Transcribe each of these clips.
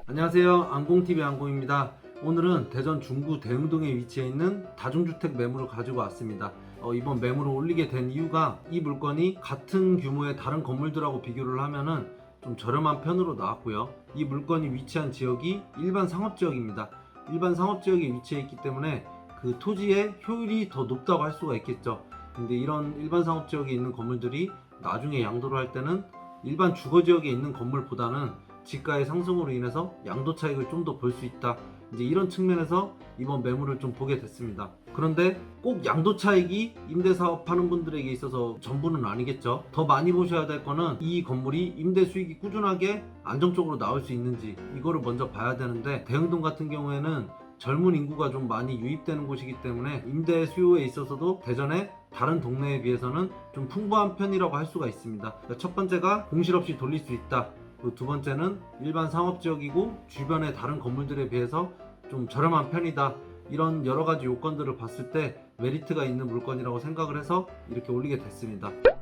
안녕하세요. 안공TV 안공입니다. 오늘은 대전 중구 대흥동에 위치해 있는 다중주택 매물을 가지고 왔습니다. 이번 매물을 올리게 된 이유가 이 물건이 같은 규모의 다른 건물들하고 비교를 하면은 좀 저렴한 편으로 나왔고요. 이 물건이 위치한 지역이 일반 상업지역입니다. 일반 상업지역에 위치해 있기 때문에 그 토지의 효율이 더 높다고 할 수가 있겠죠. 근데 이런 일반 상업지역에 있는 건물들이 나중에 양도를 할 때는 일반 주거지역에 있는 건물보다는 지가의 상승으로 인해서 양도 차익을 좀 더 볼 수 있다. 이제 이런 측면에서 이번 매물을 좀 보게 됐습니다. 그런데 꼭 양도 차익이 임대 사업하는 분들에게 있어서 전부는 아니겠죠. 더 많이 보셔야 될 거는 이 건물이 임대 수익이 꾸준하게 안정적으로 나올 수 있는지 이거를 먼저 봐야 되는데, 대흥동 같은 경우에는 젊은 인구가 좀 많이 유입되는 곳이기 때문에 임대 수요에 있어서도 대전의 다른 동네에 비해서는 좀 풍부한 편이라고 할 수가 있습니다. 첫 번째가 공실 없이 돌릴 수 있다. 그리고 두 번째는 일반 상업지역이고 주변의 다른 건물들에 비해서 좀 저렴한 편이다. 이런 여러 가지 요건들을 봤을 때 메리트가 있는 물건이라고 생각을 해서 이렇게 올리게 됐습니다. 자,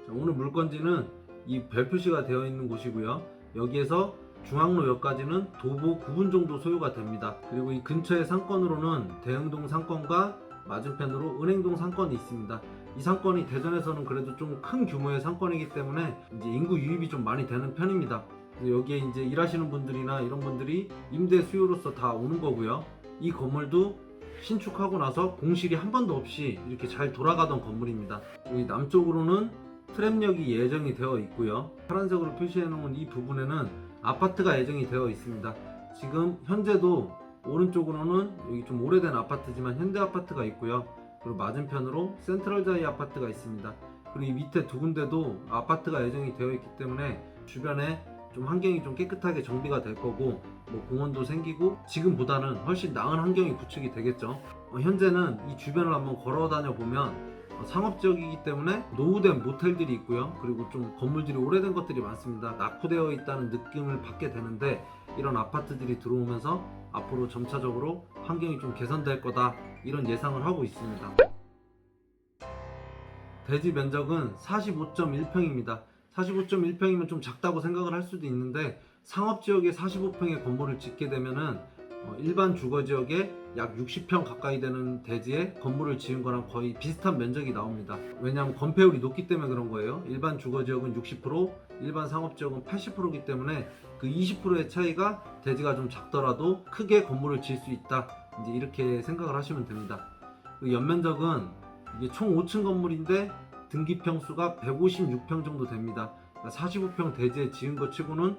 오늘 물건지는 이 별표시가 되어 있는 곳이고요. 여기에서 중앙로역까지는 도보 9분 정도 소요가 됩니다. 그리고 이 근처의 상권으로는 대흥동 상권과 맞은편으로 은행동 상권이 있습니다. 이 상권이 대전에서는 그래도 좀 큰 규모의 상권이기 때문에 이제 인구 유입이 좀 많이 되는 편입니다. 여기에 이제 일하시는 분들이나 이런 분들이 임대 수요로서 다 오는 거고요. 이 건물도 신축하고 나서 공실이 한 번도 없이 이렇게 잘 돌아가던 건물입니다. 여기 남쪽으로는 트램역이 예정이 되어 있고요. 파란색으로 표시해 놓은 이 부분에는 아파트가 예정이 되어 있습니다. 지금 현재도 오른쪽으로는 여기 좀 오래된 아파트지만 현대 아파트가 있고요. 그리고 맞은편으로 센트럴자이 아파트가 있습니다. 그리고 이 밑에 두 군데도 아파트가 예정이 되어 있기 때문에 주변에 좀 환경이 좀 깨끗하게 정비가 될 거고, 뭐 공원도 생기고 지금보다는 훨씬 나은 환경이 구축이 되겠죠. 현재는 이 주변을 한번 걸어 다녀 보면 상업지역이기 때문에 노후된 모텔들이 있고요. 그리고 좀 건물들이 오래된 것들이 많습니다. 낙후되어 있다는 느낌을 받게 되는데, 이런 아파트들이 들어오면서 앞으로 점차적으로 환경이 좀 개선될 거다, 이런 예상을 하고 있습니다. 대지 면적은 45.1평입니다. 45.1평이면 좀 작다고 생각을 할 수도 있는데, 상업지역에 45평의 건물을 짓게 되면은 일반 주거지역에 약 60평 가까이 되는 대지에 건물을 지은 거랑 거의 비슷한 면적이 나옵니다. 왜냐하면 건폐율이 높기 때문에 그런 거예요. 일반 주거지역은 60%, 일반 상업지역은 80%이기 때문에 그 20%의 차이가 대지가 좀 작더라도 크게 건물을 지을 수 있다. 이제 이렇게 생각을 하시면 됩니다. 그 연면적은 이게 총 5층 건물인데 등기평수가 156평 정도 됩니다. 그러니까 45평 대지에 지은 것 치고는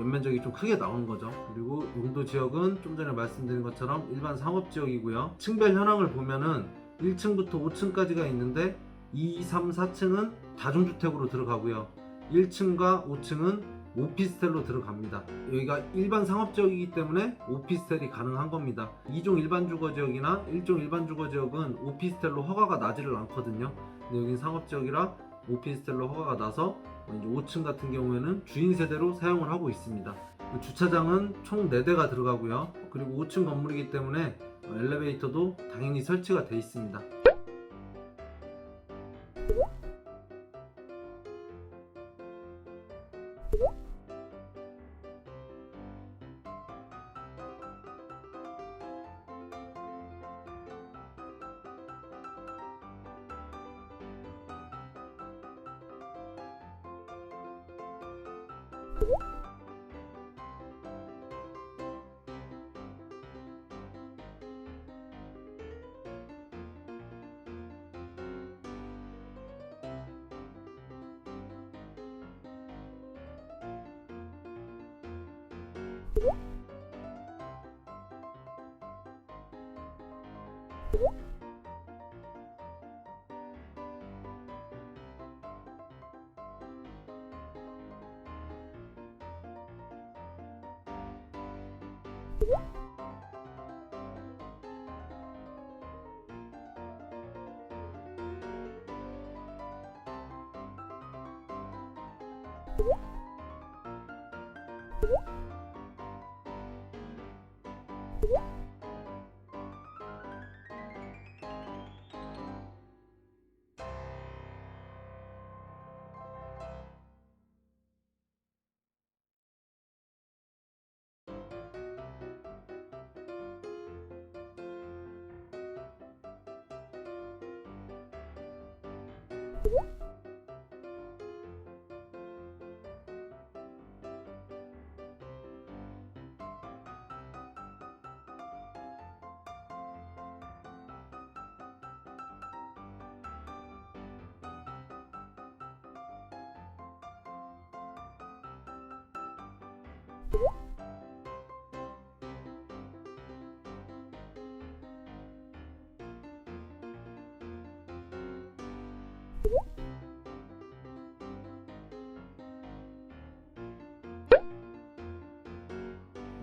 연면적이 좀 크게 나온 거죠. 그리고 용도 지역은 좀 전에 말씀드린 것처럼 일반 상업 지역이고요. 층별 현황을 보면은 1층부터 5층까지가 있는데 2, 3, 4층은 다중주택으로 들어가고요. 1층과 5층은 오피스텔로 들어갑니다. 여기가 일반 상업지역이기 때문에 오피스텔이 가능한 겁니다. 2종 일반 주거지역이나 1종 일반 주거지역은 오피스텔로 허가가 나지를 않거든요. 근데 여긴 상업지역이라 오피스텔로 허가가 나서 이제 5층 같은 경우에는 주인 세대로 사용을 하고 있습니다. 주차장은 총 4대가 들어가고요. 그리고 5층 건물이기 때문에 엘리베이터도 당연히 설치가 되어 있습니다.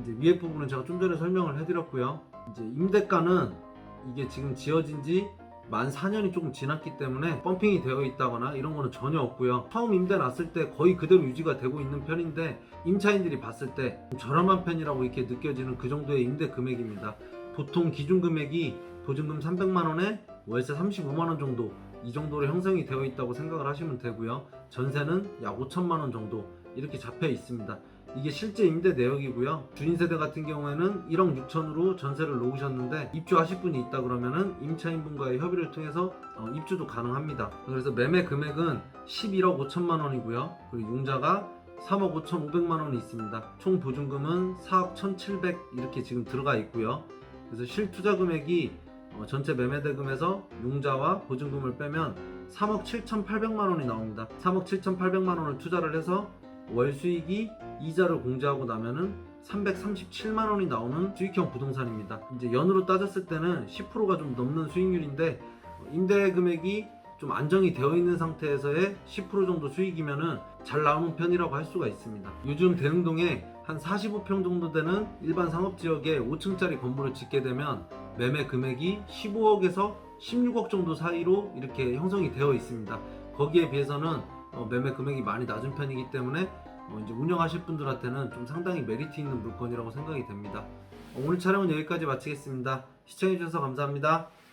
이제 위에 부분은 제가 좀 전에 설명을 해드렸고요. 이제 임대가는 이게 지금 지어진 지 만 4년이 조금 지났기 때문에 펌핑이 되어 있다거나 이런 거는 전혀 없고요. 처음 임대 났을 때 거의 그대로 유지가 되고 있는 편인데 임차인들이 봤을 때 좀 저렴한 편이라고 이렇게 느껴지는 그 정도의 임대 금액입니다. 보통 기준 금액이 보증금 300만 원에 월세 35만 원 정도, 이 정도로 형성이 되어 있다고 생각을 하시면 되고요. 전세는 약 5천만 원 정도 이렇게 잡혀 있습니다. 이게 실제 임대 내역이고요. 주인 세대 같은 경우에는 1억 6천으로 전세를 놓으셨는데 입주하실 분이 있다 그러면은 임차인분과의 협의를 통해서 입주도 가능합니다. 그래서 매매 금액은 11억 5천만 원이고요. 그리고 융자가 3억 5천 5백만 원이 있습니다. 총 보증금은 4억 1,700 이렇게 지금 들어가 있고요. 그래서 실투자 금액이 전체 매매 대금에서 융자와 보증금을 빼면 3억 7,800만 원이 나옵니다. 3억 7,800만 원을 투자를 해서 월 수익이 이자를 공제하고 나면은 337만 원이 나오는 수익형 부동산입니다. 이제 연으로 따졌을 때는 10%가 좀 넘는 수익률인데 임대 금액이 좀 안정이 되어 있는 상태에서의 10% 정도 수익이면은 잘 나오는 편이라고 할 수가 있습니다. 요즘 대흥동에 한 45평 정도 되는 일반 상업지역에 5층짜리 건물을 짓게 되면 매매 금액이 15억에서 16억 정도 사이로 이렇게 형성이 되어 있습니다. 거기에 비해서는 매매 금액이 많이 낮은 편이기 때문에 이제 운영하실 분들한테는 좀 상당히 메리트 있는 물건이라고 생각이 됩니다. 오늘 촬영은 여기까지 마치겠습니다. 시청해주셔서 감사합니다.